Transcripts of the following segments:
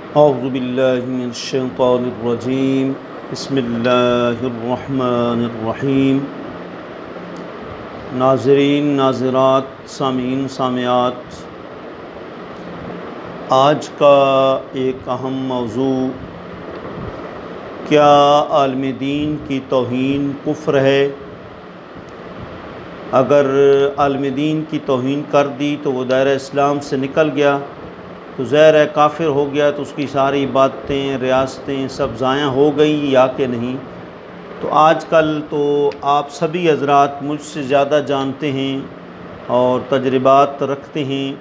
औज़ु बिल्लाहि मिनश शैतानिर रजीम। बिस्मिल्लाहिर रहमानिर रहीम। नाज़रीन, नाज़रात, सामीन, सामियात, आज का एक अहम मौज़ू, क्या आलिम दीन की तौहीन कुफ्र है? अगर आलिम दीन की तौहीन कर दी तो वो दायरा इस्लाम से निकल गया, तो ज़ाहिर है काफिर हो गया, तो उसकी सारी इबादतें, रियासतें सब ज़ाया हो गई या कि नहीं। तो आजकल तो आप सभी हज़रात मुझसे ज़्यादा जानते हैं और तजर्बात रखते हैं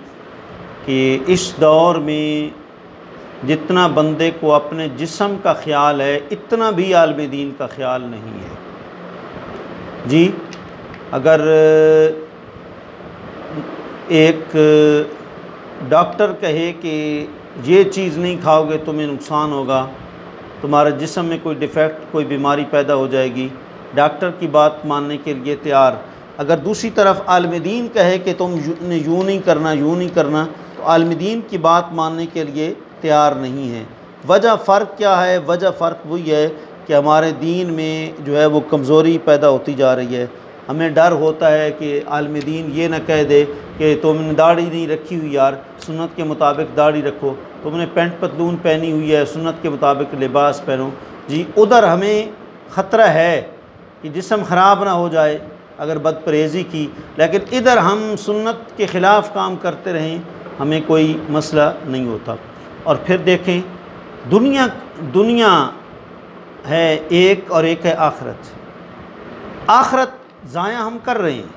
कि इस दौर में जितना बंदे को अपने जिस्म का ख़्याल है, इतना भी आलिम दीन का ख़्याल नहीं है। जी, अगर एक डॉक्टर कहे कि ये चीज़ नहीं खाओगे तुम्हें नुकसान होगा, तुम्हारे जिस्म में कोई डिफ़ेक्ट, कोई बीमारी पैदा हो जाएगी, डॉक्टर की बात मानने के लिए तैयार। अगर दूसरी तरफ आलिम दीन कहे कि तुम यूँ नहीं करना, यूँ नहीं करना, तो आलिम दीन की बात मानने के लिए तैयार नहीं है। वजह फ़र्क क्या है? वजह फ़र्क वही है कि हमारे दीन में जो है वो कमज़ोरी पैदा होती जा रही है। हमें डर होता है कि आलिम दीन ये ना कह दे कि तुमने दाढ़ी नहीं रखी हुई यार, सुन्नत के मुताबिक दाढ़ी रखो, तुमने पैंट पतलून पहनी हुई है, सुन्नत के मुताबिक लिबास पहनो। जी, उधर हमें ख़तरा है कि जिस्म ख़राब ना हो जाए अगर बदपरहेज़ी की, लेकिन इधर हम सुन्नत के ख़िलाफ़ काम करते रहें, हमें कोई मसला नहीं होता। और फिर देखें, दुनिया है एक और एक है आखिरत। आखिरत ज़ाया हम कर रहे हैं,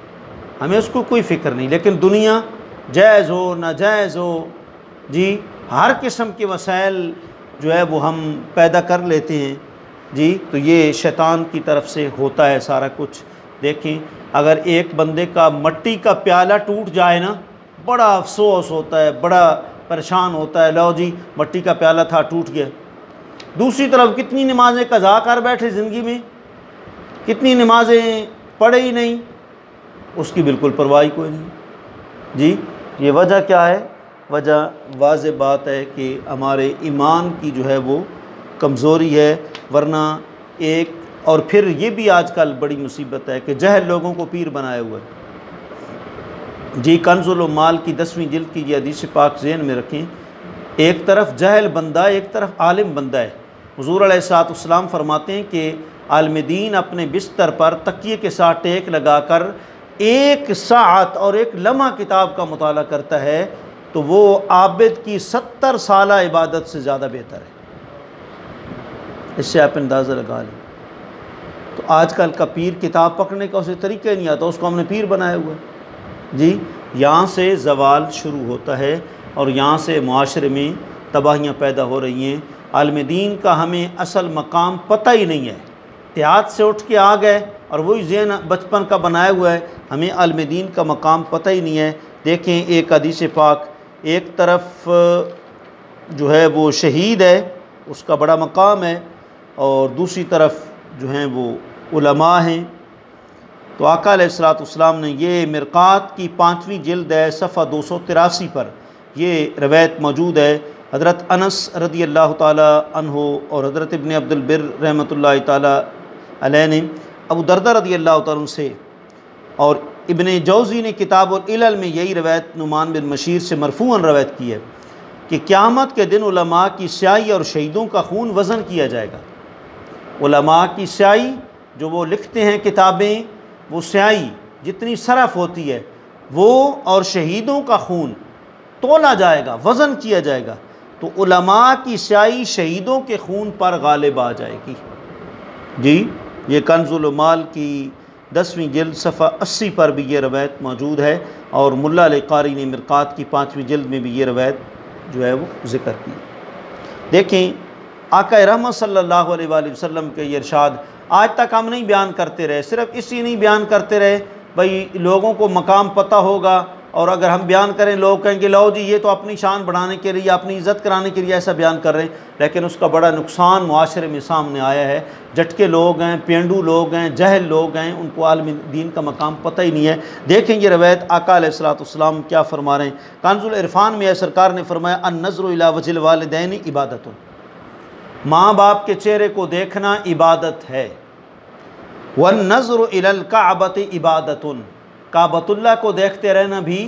हमें उसको कोई फ़िक्र नहीं, लेकिन दुनिया जायज़ हो नाजायज़ हो, जी, हर किस्म के वसाइल जो है वो हम पैदा कर लेते हैं। जी, तो ये शैतान की तरफ से होता है सारा कुछ। देखें, अगर एक बंदे का मट्टी का प्याला टूट जाए ना, बड़ा अफसोस होता है, बड़ा परेशान होता है, लो जी मट्टी का प्याला था टूट गया। दूसरी तरफ कितनी नमाज़ें कज़ा कर बैठे ज़िंदगी में, कितनी नमाज़ें पढ़े ही नहीं, उसकी बिल्कुल परवाह कोई नहीं। जी, ये वजह क्या है? वजह वाज़ेह बात है कि हमारे ईमान की जो है वो कमज़ोरी है। वरना एक और फिर ये भी आजकल बड़ी मुसीबत है कि जहल लोगों को पीर बनाया हुआ है। जी, कंज़ुल माल की 10वीं जिल्द की ये हदीस पाक ज़हन में रखें। एक तरफ जहल बंदा, एक तरफ आलिम बंदा है। हुज़ूर अलैहिस्सलाम फरमाते हैं कि आलिम दीन अपने बिस्तर पर तकिए के साथ टेक लगाकर एक साअत और एक लम्हा किताब का मुताला करता है, तो वो आबिद की 70 साला इबादत से ज़्यादा बेहतर है। इससे आप अंदाज़ा लगा लें। तो आजकल का पीर किताब पकड़ने का उसे तरीका नहीं आता, उसको हमने पीर बनाया हुआ है। जी, यहाँ से ज़वाल शुरू होता है और यहाँ से मुआशरे में तबाहियाँ पैदा हो रही हैं। आलिम दीन का हमें असल मकाम पता ही नहीं है, इत्तेहाद से उठ के आ गए और वही ज़हन बचपन का बनाया हुआ है, हमें आलिम दीन का मकाम पता ही नहीं है। देखें, एक हदीस पाक, एक तरफ जो है वो शहीद है, उसका बड़ा मकाम है, और दूसरी तरफ जो हैं वो उलमा हैं। तो आका अलैहिस्सलाम ने ये मिरकात की 5वीं जिल्द है, सफ़ा 283 पर ये रवायत मौजूद है। हज़रत अनस रदी अल्लाह ताला अन्हो और हज़रत इब्न अब्दुल बिर रहमतुल्लाहि ताला अलैह ने अबू दरदा रदी अल्लाह ताला से, और इब्न जौज़ी ने किताबुल इलल में यही रवायत नुमान बिन मशीर से मरफ़ूअन रवायत की है कि क़यामत के दिन उलमा की स्याही और शहीदों का खून वज़न किया जाएगा। उलमा की स्याही जो वो लिखते हैं किताबें, वो स्याही जितनी सरफ़ होती है वो, और शहीदों का खून तोला जाएगा, वज़न किया जाएगा, तो उलमा की स्याही शहीदों के खून पर गालिब आ जाएगी। जी, ये कंज़ुल माल की 10वीं जिल्द सफ़ा 80 पर भी ये रवायत मौजूद है, और मुल्ला अल-कारी ने मिरकात की 5वीं जिल्द में भी ये रवायत जो है वो ज़िक्र की। देखें, आका रहमत सल्लल्लाहु अलैहि वसल्लम के ये इरशाद आज तक हम नहीं बयान करते रहे, सिर्फ़ इसी नहीं बयान करते रहे भाई लोगों को मकाम पता होगा, और अगर हम बयान करें लोग कहेंगे लो जी ये तो अपनी शान बढ़ाने के लिए, अपनी इज़्ज़त कराने के लिए ऐसा बयान कर रहे हैं, लेकिन उसका बड़ा नुकसान मुआशरे में सामने आया है। झटके लोग हैं, पेंडू लोग हैं, जहल लोग हैं, उनको आलम दीन का मकाम पता ही नहीं है। देखें ये रवायत आका अलैहिस्सलाम क्या फरमा रहे हैं। कांजुल इरफान में सरकार ने फरमाया अन नज़्रु इला वजिल वालिदैन इबादतुन, माँ बाप के चेहरे को देखना इबादत है। वन नज़्रु इलल काबति इबादतुन, काबतुल्लाह को देखते रहना भी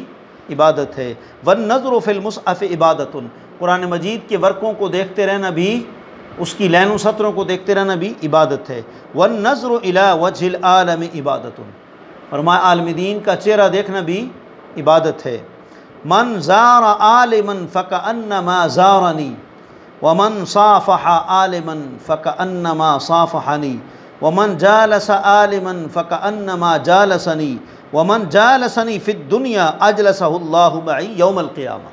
इबादत है। वन नज़्रु फिल मुसअफ़ इबादतुन, कुरान मजीद के वर्कों को देखते रहना भी, उसकी लैन सत्रों को देखते रहना भी इबादत है। वन नज़्रु इला वजहिल आलम इबादतुन, फरमाया आलम दीन का चेहरा देखना भी इबादत है। मन ज़ारा आलिमन फ़कअन्नमा ज़ारनी वमन साफ़हा आलिमन फ़कअन्नमा साफ़हनी वमन जालस आलिमन फ़कअन्नमा जालसनी वमन जालसनी फ़िद दुनिया अजलसहुल्लाहु मई यौमल क़ियामा।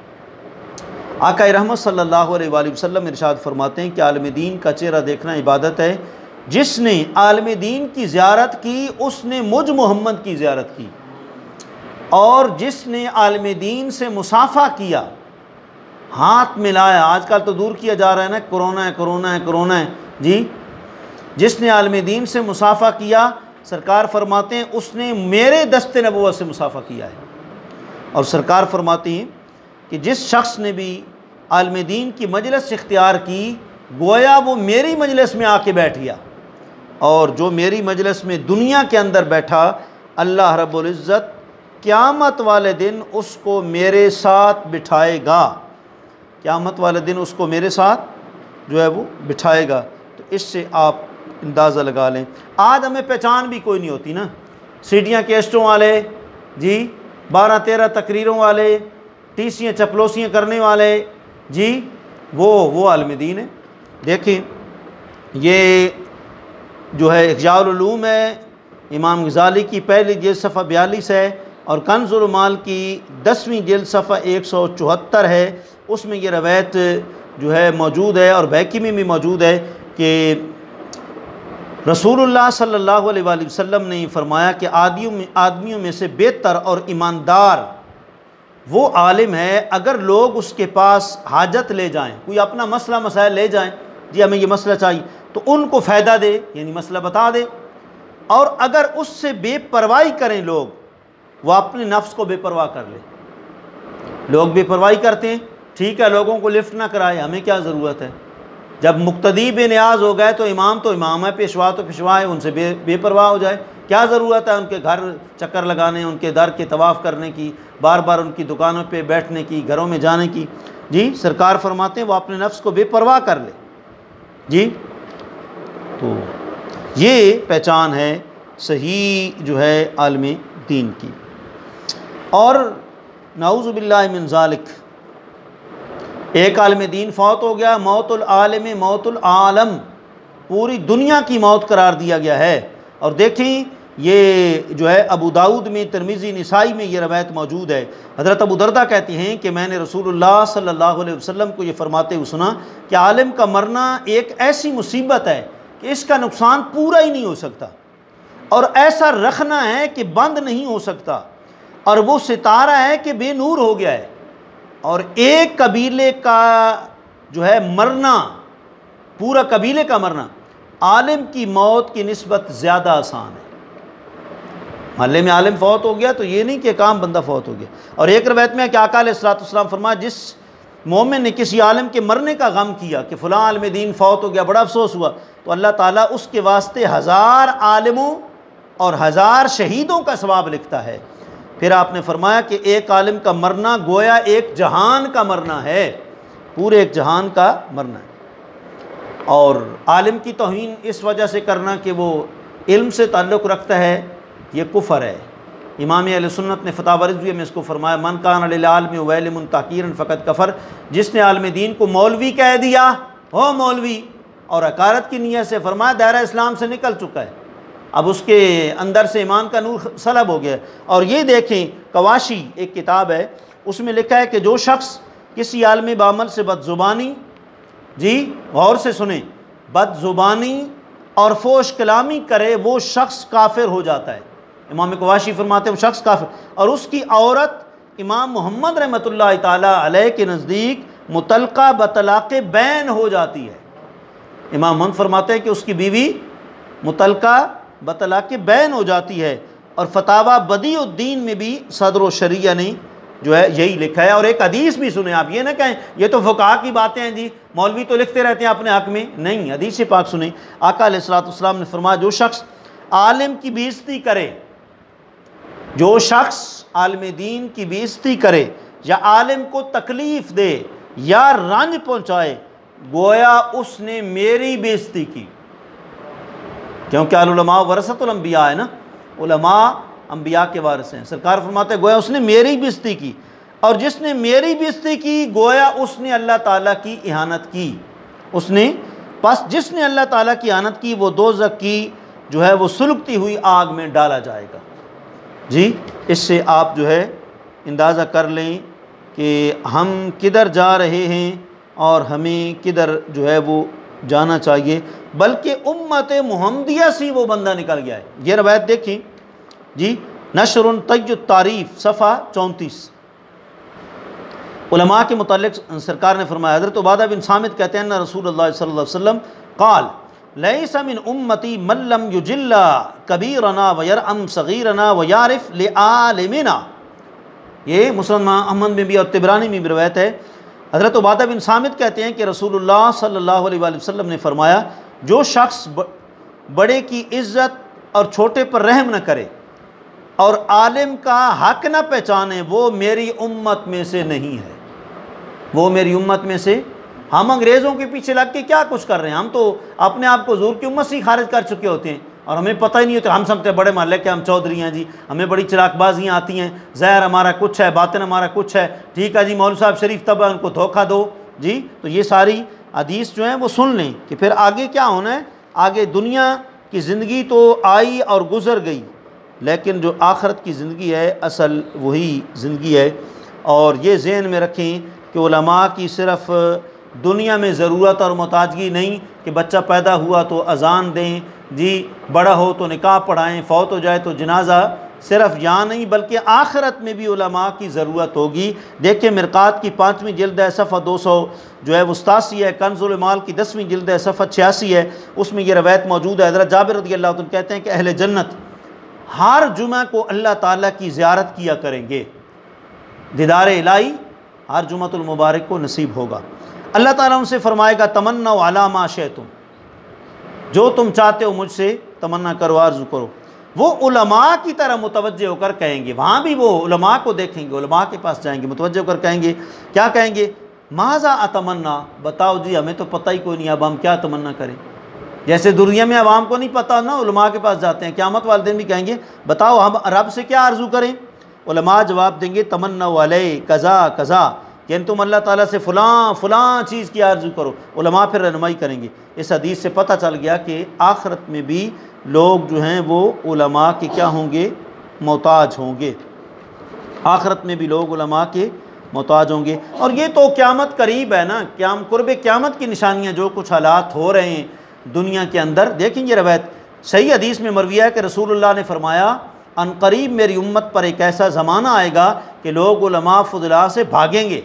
आका रहमत सल्लल्लाहु अलैहि वसल्लम इरशाद फरमाते हैं कि आलम दीन का चेहरा देखना इबादत है। जिसने आलम दीन की ज़ियारत की उसने मुझ मोहम्मद की ज़ियारत की, और जिसने आलम दीन से मुसाफ़ा किया, हाथ मिलाया, आजकल तो दूर किया जा रहा है ना, कोरोना है कोरोना है कोरोना है जी, जिसने आलम दीन से मुसाफ़ा किया, सरकार फरमाते हैं उसने मेरे दस्ते नबुव्वत से मुसाफ़ा किया है। और सरकार फरमाती हैं कि जिस शख्स ने भी आलम दीन की मजलिस इख्तियार की, गोया वो मेरी मजलिस में आके बैठ गया, और जो मेरी मजलिस में दुनिया के अंदर बैठा, अल्लाह रब्बुल इज़्ज़त क़यामत वाले दिन उसको मेरे साथ बिठाएगा, क़यामत वाले दिन उसको मेरे साथ जो है वो बिठाएगा। तो इससे आप अंदाज़ा लगा लें। आज हमें पहचान भी कोई नहीं होती ना, सीढ़ियाँ कैस्टों वाले जी, 12-13 तकरीरों वाले, टीसियाँ चपलोसियाँ करने वाले जी, वो आलम दीन है। देखें ये जो है इख्याउल उलूम है, इमाम गज़ाली की पहली जिल्द सफ़ा 42 है, और कंज़ुल माल की 10वीं जिल्द सफ़ा 174 है। उसमें ये रवायत जो है मौजूद है, और बैकी में भी मौजूद है कि रसूलुल्लाह सल्लल्लाहु अलैहि वसल्लम ने फरमाया कि आदमियों में से बेहतर और ईमानदार वो आलिम है, अगर लोग उसके पास हाजत ले जाएं, कोई अपना मसला मसाइल ले जाएं, जी हमें ये मसला चाहिए, तो उनको फ़ायदा दे, यानी मसला बता दे। और अगर उससे बेपरवाही करें लोग, वह अपने नफ्स को बेपरवाह कर ले। लोग बेपरवाही करते हैं, ठीक है, लोगों को लिफ्ट ना कराए, हमें क्या ज़रूरत है। जब मुक्तदी बेनियाज हो गए तो इमाम है, पेशवा तो पेशवा है, उनसे बेपरवाह हो जाए, क्या ज़रूरत है उनके घर चक्कर लगाने, उनके दर के तवाफ़ करने की, बार बार उनकी दुकानों पे बैठने की, घरों में जाने की। जी सरकार फरमाते हैं वो अपने नफ्स को बेपरवाह कर ले जी। तो ये पहचान है सही जो है आलम दीन की। और नाऊज़ु बिल्लाहि मिन ज़ालिक, एक आलम दीन फौत हो गया, मौतुल आलिम मौतुल आलम, पूरी दुनिया की मौत करार दिया गया है। और देखें ये जो है अबू दाऊद में, तिरमिज़ी, निसाई में ये रवायत मौजूद है। हज़रत अबू दरदा कहते हैं कि मैंने रसूलुल्लाह सल्लल्लाहु अलैहि वसल्लम को ये फरमाते हुए सुना कि आलिम का मरना एक ऐसी मुसीबत है कि इसका नुकसान पूरा ही नहीं हो सकता, और ऐसा रखना है कि बंद नहीं हो सकता, और वो सितारा है कि बेनूर हो गया है। और एक कबीले का जो है मरना, पूरा कबीले का मरना, आलिम की मौत की निस्बत ज़्यादा आसान है। महल्ले में आलिम फौत हो गया तो ये नहीं कि काम बंदा फौत हो गया। और एक रवायत में है कि आका अलैहिस्सलाम फरमाया, जिस मोमिन ने किसी आलिम के मरने का गम किया कि फ़लाँ आलिम दीन फौत हो गया, बड़ा अफसोस हुआ, तो अल्लाह ताला उसके वास्ते 1000 आलिमों और 1000 शहीदों का सवाब लिखता है। फिर आपने फरमाया कि एक आलिम का मरना गोया एक जहान का मरना है, पूरे एक जहान का मरना है। और आलिम की तौहीन इस वजह से करना कि वो इल्म से ताल्लुक़ रखता है, ये कुफ़र है। इमाम अहले सुन्नत ने फतावा रिज़विया में इसको फरमाया, मन कान लिल आलिम व इल्मुन ताक़ीरन फ़क़द कफ़र, जिसने आलिम दीन को मौलवी कह दिया, हो मौलवी, और हकारत की नीयत से, फरमाया दायरा इस्लाम से निकल चुका है, अब उसके अंदर से ईमान का नूर सलब हो गया। और ये देखें, कवाशी एक किताब है, उसमें लिखा है कि जो शख्स किसी आलमी बामल से बदज़ुबानी, जी गौर से सुने, बदज़ुबानी और फोश कलामी करे, वो शख्स काफिर हो जाता है। इमाम कवाशी फरमाते हैं वो शख्स काफिर, और उसकी औरत इमाम मोहम्मद रहमतुल्लाह ताला अलैह के नज़दीक मुतलका बतलाक़ बैन हो जाती है। इमाम मोहम्मद फरमाते हैं कि उसकी बीवी मुतलका बतलाक़ बैन हो जाती है। और फतावा बदीउद्दीन में भी सदर शरिया ने जो है यही लिखा है। और एक हदीस भी सुने आप, ये ना कहें ये तो फ़ुक़हा की बातें हैं जी, मौलवी तो लिखते रहते हैं अपने हक़ में, नहीं, हदीस पाक सुने। आका अलैहिस्सलाम ने फरमाया जो शख्स आलिम की बेइज्जती करे, जो शख्स आलिम दीन की बेइज्जती करे या आलिम को तकलीफ़ दे या रंज पहुँचाए, गोया उसने मेरी बेइज्जती की। क्योंकि उलमा वरसतुल अंबिया है ना, उलमा अंबिया के वारिस हैं। सरकार फरमाते गोया उसने मेरी बेइज्जती की, और जिसने मेरी बेइज्जती की गोया उसने अल्लाह ताला की इहानत की। उसने बस जिसने अल्लाह ताला की इहानत की वो दोज़ख की जो है वो सुलगती हुई आग में डाला जाएगा। जी, इससे आप जो है अंदाज़ा कर लें कि हम किधर जा रहे हैं और हमें किधर जो है वो जाना चाहिए। बल्कि उम्मत मुहम्मदिया से वो बंदा निकल गया है। ये रवायत देखिए जी, नशरुन तय्युत तारीफ़ सफ़ा 34। उलमा के मुतालिक सरकार ने फरमाया, हज़रत उबादा बिन सामित कहते हैं ना रसूलुल्लाह सल्लल्लाहु अलैहि वसल्लम क़ाल लैसा मिन उम्मती मन लम युजिल्ला कबीरना व यरअम सगीरना व यारिफ लिआलिमिना। ये मुस्लिम अहमद में भी और तिबरानी में भी रवायत है। हज़रत उबादा बिन सामित कहते हैं कि रसूलुल्लाह सल्लल्लाहु अलैहि वसल्लम ने फरमाया, जो शख्स बड़े की इज़्ज़त और छोटे पर रहम न करे और आलिम का हक़ न पहचाने, वो मेरी उम्मत में से नहीं है। वो मेरी उम्मत में से, हम अंग्रेज़ों के पीछे लग के क्या कुछ कर रहे हैं, हम तो अपने आप को हुज़ूर की उम्मत से ही खारिज कर चुके होते हैं और हमें पता ही नहीं होता। हम समझते बड़े मोहल्ले के हम चौधरी हैं जी, हमें बड़ी चिरागबाजियाँ आती हैं, ज़ाहिर हमारा कुछ है, बातिन हमारा कुछ है। ठीक है जी, मौलवी साहब शरीफ तब है, उनको धोखा दो जी। तो ये सारी हदीस जो है वो सुन लें कि फिर आगे क्या होना है। आगे दुनिया की ज़िंदगी तो आई और गुज़र गई, लेकिन जो आखिरत की ज़िंदगी है असल वही ज़िंदगी है। और ये ज़हन में रखें कि उलमा की सिर्फ़ दुनिया में ज़रूरत और मोहताजगी नहीं कि बच्चा पैदा हुआ तो अज़ान दें जी, बड़ा हो तो निकाह पढ़ाएं, फौत हो जाए तो जनाजा, सिर्फ़ यहाँ नहीं बल्कि आखिरत में भी उलमा की ज़रूरत होगी। देखिए मिरकात की 5वीं जिल्द है, सफ़ा 200 जो है वो 87 है। कंज़ुल माल की 10वीं जिल्द है, सफ़ा 86 है। उसमें ये रवायत मौजूद है। हज़रत जाबिर रज़ियल्लाहु अन्हु कहते हैं कि अहले जन्नत हर जुमा को अल्लाह ताला की ज़ियारत किया करेंगे। दीदार इलाही हर जुमातुल मुबारक को नसीब होगा। अल्लाह ताला उनसे फरमाएगा तमन्ना अला मा शअतुम, जो तुम चाहते हो मुझसे तमन्ना करो, आरज़ू करो। वो उलमा की तरह मुतवज्जे होकर कहेंगे, वहाँ भी वो उलमा को देखेंगे, उलमा के पास जाएंगे, मुतवज्जे होकर कहेंगे, क्या कहेंगे, माज़ा अतमन्ना, बताओ जी हमें तो पता ही कोई नहीं, अब हम क्या तमन्ना करें। जैसे दुनिया में आवाम को नहीं पता ना, उलमा के पास जाते हैं, क़यामत वाले दिन भी कहेंगे बताओ हम रब से क्या आरज़ू करें। उलमा जवाब देंगे तमन्ना अलैहि कज़ा कज़ा, यानी तुम अल्लाह ताला से फ़लाँ फ़लाँ चीज़ की आरज़ू करो। उलमा फिर रहनुमाई करेंगे। इस हदीस से पता चल गया कि आखिरत में भी लोग जो हैं वो उलमा के क्या होंगे, मोहताज होंगे। आखिरत में भी लोग उलमा के मोहताज होंगे। और ये तो क़यामत करीब है ना, कुर्ब क़यामत की निशानियाँ, जो कुछ हालात हो रहे हैं दुनिया के अंदर। देखेंगे रवायत सही हदीस में मरविया है कि रसूलुल्लाह ने फरमाया अनकरीब मेरी उम्मत पर एक ऐसा ज़माना आएगा कि लोग उलमा फुज़ला से भागेंगे,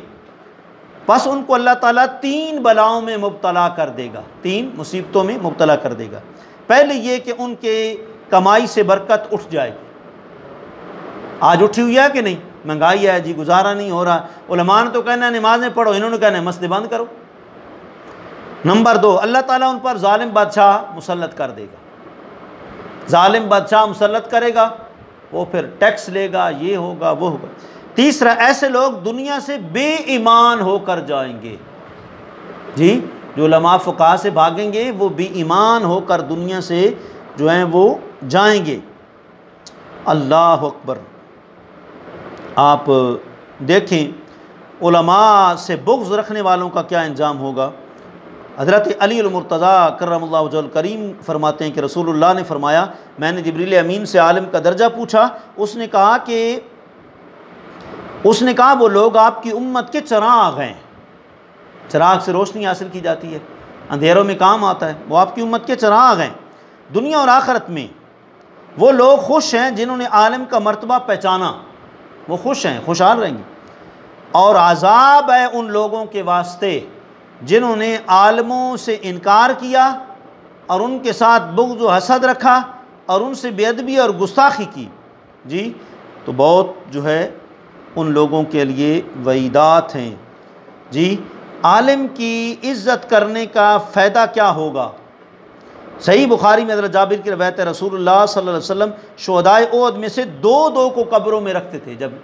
बस उनको अल्लाह ताला 3 बलाओं में मुब्तला कर देगा, 3 मुसीबतों में मुब्तला कर देगा। पहले ये कि उनके कमाई से बरकत उठ जाएगी। आज उठी हुई है कि नहीं, महंगाई है जी, गुजारा नहीं हो रहा। उलमा ने तो कहना है नमाज़ें पढ़ो, इन्होंने कहना है मस्जिद बंद करो। नंबर 2, अल्लाह ताला उन पर जालिम बादशाह मुसल्लत कर देगा। जालिम बादशाह मुसल्लत करेगा, वो फिर टैक्स लेगा, ये होगा वो होगा। तीसरा, ऐसे लोग दुनिया से बेईमान होकर जाएंगे जी, जो उलमा फ़ुक़हा से भागेंगे वो बेईमान होकर दुनिया से जो हैं वो जाएंगे। अल्लाह अकबर। आप देखें उलमा से बुग़्ज़ रखने वालों का क्या अंजाम होगा। हज़रत अली अल-मुर्तज़ा करमल्लाहु वजहुल करीम फरमाते हैं कि रसूलुल्लाह ने फरमाया, मैंने जिब्रील अमीन से आलिम का दर्जा पूछा, उसने कहा वो लोग आपकी उम्मत के चिराग हैं। चिराग से रोशनी हासिल की जाती है, अंधेरों में काम आता है, वो आपकी उम्मत के चिराग हैं। दुनिया और आखिरत में वो लोग खुश हैं जिन्होंने आलिम का मर्तबा पहचाना, वो खुश हैं, खुशहाल रहेंगे। और अज़ाब है उन लोगों के वास्ते जिन्होंने आलमों से इनकार किया और उनके साथ बुग़्ज़ व हसद रखा और उनसे बेअदबी और गुस्ताखी की। जी, तो बहुत जो है उन लोगों के लिए वईदात हैं। जी, आलिम की इज़्ज़त करने का फ़ायदा क्या होगा? सही बुखारी में हज़रत जाबिर की रवायत है, रसूलुल्लाह सल्लल्लाहु अलैहि वसल्लम शुहदाए ओहद में से दो को कब्रों में रखते थे। जब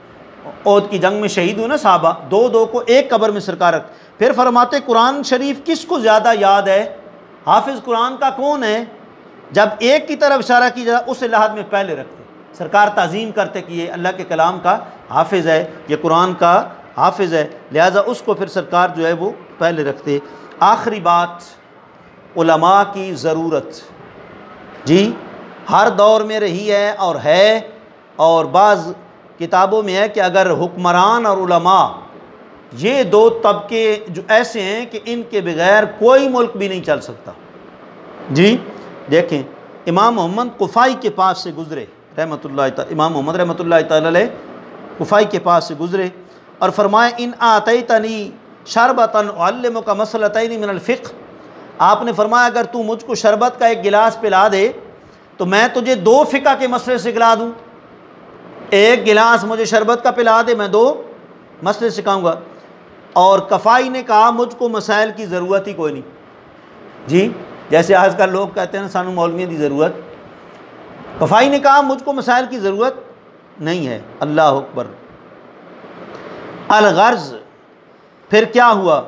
ओहद की जंग में शहीद हुए ना साहबा, दो को एक कब्र में सरकार रखते। फिर फरमाते कुरान शरीफ किसको ज़्यादा याद है, हाफिज़ कुरान का कौन है? जब एक की तरफ इशारा की जाए उस लिहाज में पहले रखते, सरकार ताज़ीम करते कि ये अल्लाह के कलाम का हाफिज़ है, ये कुरान का हाफिज़ है, लिहाजा उसको फिर सरकार जो है वो पहले रखते। आखिरी बात, उलमा की ज़रूरत जी हर दौर में रही है और है, और बाज़ किताबों में है कि अगर हुक्मरान और उलमा ये दो तबके जो ऐसे हैं कि इनके बग़ैर कोई मुल्क भी नहीं चल सकता। जी देखें, इमाम मोहम्मद कुफ़ाई के पास से गुज़रे इमाम मोहम्मद रहमतुल्लाह तआला अलैह कुफ़ाई के पास से गुज़रे और फरमाए इन आतैतनी शरबतन उअल्लिमुका मसलतैनि मिनल फ़िक़्ह। आपने फरमाया अगर तू मुझको शरबत का एक गिलास पिला दे तो मैं तुझे 2 फ़िक़्ह के मसले सिखला दूँ। एक गिलास मुझे शरबत का पिला दे, मैं 2 मसले सिखाऊँगा। और कफ़ाई ने कहा मुझको मसाइल की ज़रूरत ही कोई नहीं। जी, जैसे आजकल लोग कहते हैं ना सानू मौलवियों की ज़रूरत, कफ़ाई ने कहा मुझको मसाइल की ज़रूरत नहीं है। अल्लाह अकबर। अलगर्ज़, फिर क्या हुआ,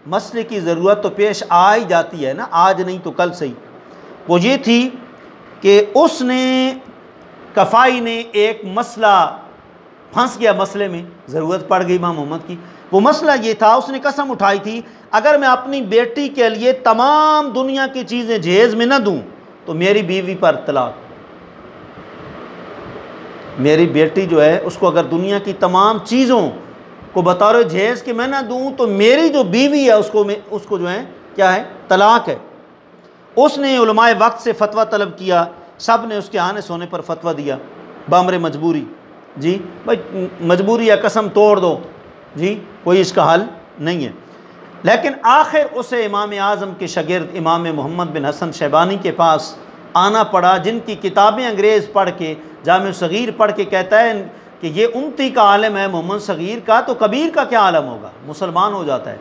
मसले की ज़रूरत तो पेश आ ही जाती है ना, आज नहीं तो कल सही। वो ये थी कि उसने कफ़ाई ने एक मसला फंस गया, मसले में ज़रूरत पड़ गई इमाम मोहम्मद की। वो मसला ये था, उसने कसम उठाई थी अगर मैं अपनी बेटी के लिए तमाम दुनिया की चीज़ें जहेज़ में न दूँ तो मेरी बीवी पर तलाक। मेरी बेटी जो है उसको अगर दुनिया की तमाम चीज़ों को बतौर जहेज़ के मैं ना दूँ तो मेरी जो बीवी है उसको जो है क्या है, तलाक है। उसने उलमाए वक्त से फतवा तलब किया, सब ने उसके आने सोने पर फतवा दिया बामरे मजबूरी। जी भाई मजबूरी या कसम तोड़ दो, जी कोई इसका हल नहीं है। लेकिन आखिर उसे इमाम आज़म के शागिर्द इमाम मोहम्मद बिन हसन शैबानी के पास आना पड़ा, जिनकी किताबें अंग्रेज़ पढ़ के जामे सग़ीर पढ़ के कहता है कि ये उम्ती का आलम है मोहम्मद सग़ीर का, तो कबीर का क्या आलम होगा, मुसलमान हो जाता है।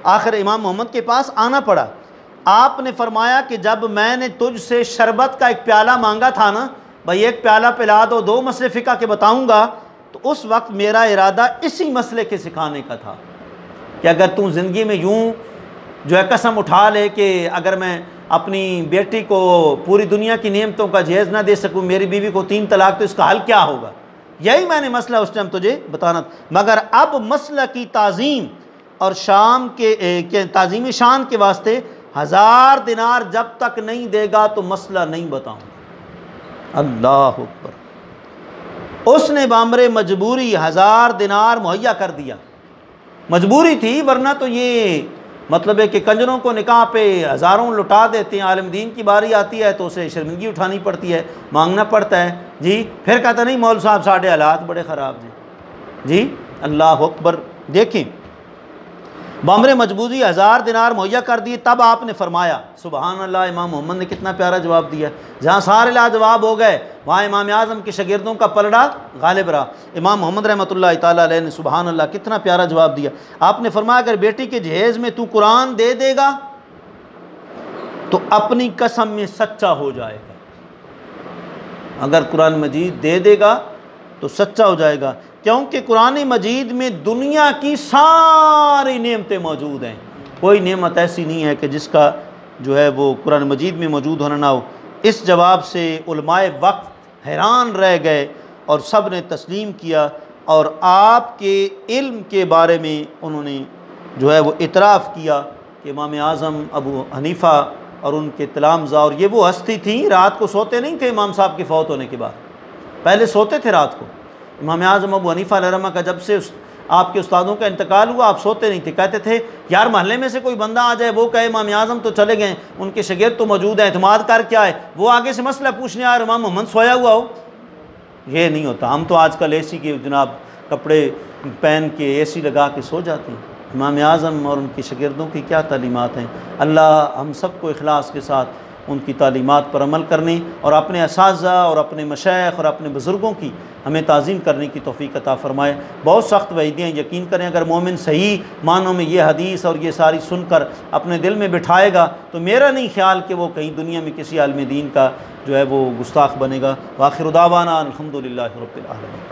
आखिर इमाम मोहम्मद के पास आना पड़ा। आपने फरमाया कि जब मैंने तुझसे शरबत का एक प्याला मांगा था ना, भाई एक प्याला पिला दो, 2 मसले फ़िक़्ह के बताऊँगा, तो उस वक्त मेरा इरादा इसी मसले के सिखाने का था कि अगर तू ज़िंदगी में यूँ जो है कसम उठा ले कि अगर मैं अपनी बेटी को पूरी दुनिया की नेमतों का जहेज़ ना दे सकूँ, मेरी बीवी को 3 तलाक, तो इसका हल क्या होगा। यही मैंने मसला उस टाइम तुझे बताना था। मगर अब मसला की ताज़ीम और शाम के ताज़ीम शान के वास्ते 1000 दिनार जब तक नहीं देगा तो मसला नहीं बताऊँगा। अल्लाह अकबर। उसने बामरे मजबूरी 1000 दिनार मुहैया कर दिया। मजबूरी थी, वरना तो ये मतलब है कि कंजरों को निकाह पे हज़ारों लुटा देते हैं, आलिम दीन की बारी आती है तो उसे शर्मिंदगी उठानी पड़ती है, मांगना पड़ता है। जी फिर कहता नहीं मौल साहब साढ़े हालात बड़े ख़राब जी। अल्लाह अकबर। देखें बामरे मजबूरी 1000 दिनार मुहैया कर दिए। तब आपने फरमाया सुबहान अल्लाह। इमाम मोहम्मद ने कितना प्यारा जवाब दिया। जहाँ सारे लाजवाब हो गए वहाँ इमाम आज़म के शागिर्दों का पलड़ा गालिब रहा। इमाम मोहम्मद रहमतुल्लाह तआला अलैह ने सुबहान अल्लाह कितना प्यारा जवाब दिया। आपने फरमाया अगर बेटी के जहेज़ में तू कुरान दे देगा तो अपनी कसम में सच्चा हो जाएगा। अगर कुरान मजीद दे देगा तो सच्चा हो जाएगा, क्योंकि कुरान मजीद में दुनिया की सारी नेमतें मौजूद हैं। कोई नेमत ऐसी नहीं है कि जिसका जो है वो कुरान मजीद में मौजूद होना ना हो। इस जवाब से उलमाए वक्त हैरान रह गए और सब ने तस्लीम किया और आपके इल्म के बारे में उन्होंने जो है वो इतराफ़ किया कि इमाम आज़म अबू हनीफ़ा और उनके तलामज़ा, और ये वो हस्ती थी रात को सोते नहीं थे इमाम साहब के फ़ौत होने के बाद, पहले सोते थे रात को। इमाम आज़म अबू हनीफ़ा रहमा का जब से आपके उस्तादों का इंतकाल हुआ आप सोते नहीं थे। कहते थे यार महल्ले में से कोई बंदा आ जाए वो कहे इमाम आज़म तो चले गए, उनके शागिर्द तो मौजूद हैं, एतमाद कर क्या है, वो आगे से मसला पूछने आ रहा इमाम मोहम्मद सोया हुआ हो। ये नहीं होता। हम तो आजकल एसी की जनाब कपड़े पहन के एसी लगा के सो जाते हैं। इमाम आज़म और उनके शागिर्दों की क्या तालीमात हैं। अल्लाह हम सबको इखलास के साथ उनकी तालीमात पर अमल करने और अपने असातिज़ा और अपने मशाइख और अपने बुज़ुर्गों की हमें ताज़ीम करने की तौफ़ीक़ अता फ़रमाए। बहुत सख्त वईदियाँ, यकीन करें अगर मोमिन सही मानों में ये हदीस और ये सारी सुनकर अपने दिल में बिठाएगा तो मेरा नहीं ख्याल कि वो कहीं दुनिया में किसी आलिम दीन का जो है वो गुस्ताख बनेगा। व आखिर दावाना अल्हम्दुलिल्लाहि रब्बिल आलमीन।